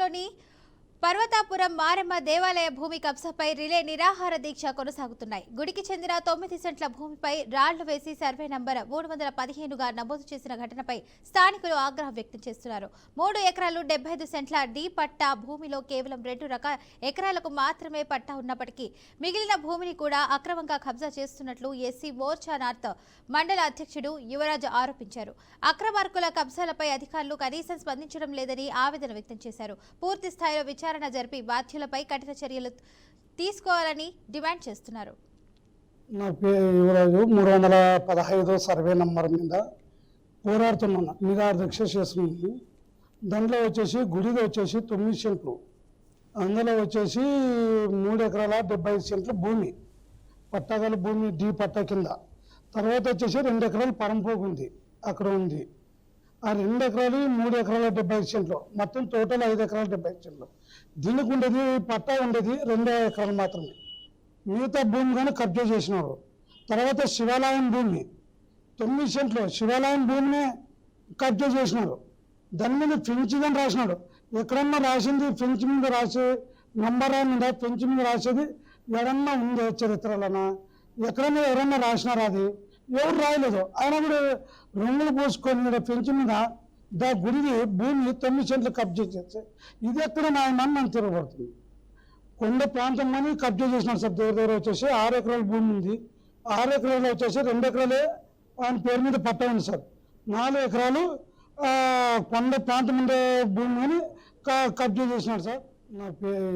జిల్లాలోని పర్వతాపురం మారెమ్మ దేవాలయ భూమి కబ్జాపై రిలే నిరాహార దీక్ష కొనసాగుతున్నాయి. గుడికి చెందిన 9 సెంట్ల భూమిపై రాళ్లు వేసి సర్వే నంబర్ 315గా నమోదు చేసిన ఘటనపై స్థానికులు ఆగ్రహం వ్యక్తం చేస్తున్నారు. 3 ఎకరాలు 75 సెంట్ల డి పట్టా భూమిలో కేవలం 2 ఎకరాలకు మాత్రమే పట్టా ఉన్నప్పటికీ మిగిలిన భూమిని కూడా అక్రమంగా కబ్జా చేస్తున్నట్లు ఎస్సీ మోర్చా నార్త్ మండల అధ్యక్షుడు యువరాజ్ ఆరోపించారు. అక్రమార్కుల కబ్జాలపై అధికారులు కనీసం స్పందించడం లేదని ఆవేదన వ్యక్తం చేశారు. పూర్తి స్థాయిలో విచారణ జరిపి బాధ్యులపై కఠిన చర్యలు తీసుకోవాలని డిమాండ్ చేస్తున్నారు. నా పేరు యువరాజు. 315 సర్వే నంబర్ మీద పోరాడుతున్నాను, నిరాదీక్ష చేస్తున్నాను. దాంట్లో వచ్చేసి గుడిలో వచ్చేసి 9 సెంట్లు, అందులో వచ్చేసి 3 ఎకరాల 75 సెంట్లు భూమి, పట్టాగల భూమి డి పట్టా కింద. తర్వాత వచ్చేసి 2 ఎకరాలు పరంపోగు ఉంది, అక్కడ ఉంది. ఆ 2 ఎకరాలు 3 ఎకరాల 75 సెంట్లు, మొత్తం టోటల్ 5 ఎకరాల 75 సెంట్లు. దీనికి ఉండేది పట్టా ఉండేది 2 ఎకరాలు మాత్రమే. మిగతా భూమి కానీ కబ్జా చేసినారు. తర్వాత శివాలయం భూమి 9 సెంట్లు, శివాలయం భూమిని కబ్జా చేసినారు. దాని మీద ఫెంచ్ కానీ రాసినాడు. ఎక్కడన్నా రాసింది ఫెంచ్ మీద రాసే నంబర్ మీద ఫెంచ్ మీద రాసేది ఎవరన్నా ఉందో చరిత్రలనా, ఎక్కడన్నా ఎవరన్నా రాసినారు? అది ఎవరు రాయలేదు. ఆయన కూడా రంగులు పోసుకొని ఫెంచ్ మీద గుడికి భూమి 9 సెంట్లు కబ్జా చేస్తే ఇది ఎక్కడ నాయన తిరగబడుతుంది. కొండ ప్రాంతం అని కబ్జా చేసినాడు సార్. దగ్గర వచ్చేసి 6 ఎకరాల భూమి ఉంది. 6 ఎకరాలు వచ్చేసి 2 ఎకరాలే ఆయన పేరు మీద పట్టా ఉంది సార్. 4 ఎకరాలు కొండ ప్రాంతం ఉండే భూమి అని కబ్జా చేసినాడు సార్. నా పేరు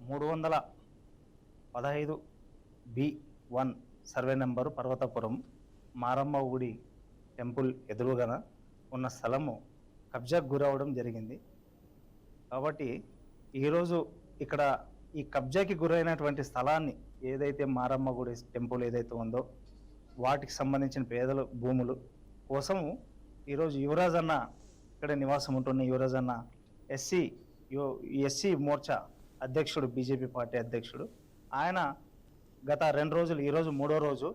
315B1 survey number Parvathapuram Maramma గుడి టెంపుల్ ఎదురుగాన ఉన్న స్థలము కబ్జాకు గురవడం జరిగింది. కాబట్టి ఈరోజు ఇక్కడ ఈ కబ్జాకి గురైనటువంటి స్థలాన్ని ఏదైతే మారమ్మ గుడి టెంపుల్ ఏదైతే ఉందో వాటికి సంబంధించిన పేదల భూములు కోసము ఈరోజు యువరాజ్ అన్న ఇక్కడ నివాసం ఉంటున్న యువరాజ్ అన్న ఎస్సీ మోర్చా అధ్యక్షుడు, బీజేపీ పార్టీ అధ్యక్షుడు, ఆయన గత 2 రోజులు, ఈరోజు 3వ రోజు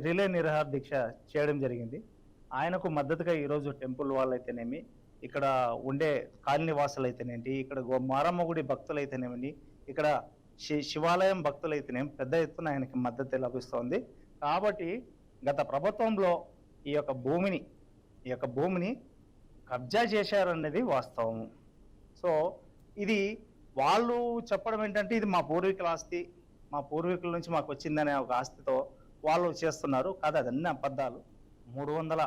రిలే నిరాహార దీక్ష చేయడం జరిగింది. ఆయనకు మద్దతుగా ఈరోజు టెంపుల్ వాళ్ళు అయితేనేమి, ఇక్కడ ఉండే కాలనీ వాసులు అయితేనేంటి, ఇక్కడ మారమ్మ గుడి భక్తులు అయితేనేమి, ఇక్కడ శివాలయం భక్తులు అయితేనేమి పెద్ద ఎత్తున ఆయనకి మద్దతు లభిస్తోంది. కాబట్టి గత ప్రభుత్వంలో ఈ యొక్క భూమిని కబ్జా చేశారన్నది వాస్తవం. సో ఇది వాళ్ళు చెప్పడం ఏంటంటే ఇది మా పూర్వీకుల ఆస్తి, మా పూర్వీకుల నుంచి మాకు వచ్చిందనే ఒక ఆస్తితో వాళ్ళు చేస్తున్నారు. కాదు, అదన్నీ అబద్ధాలు. 300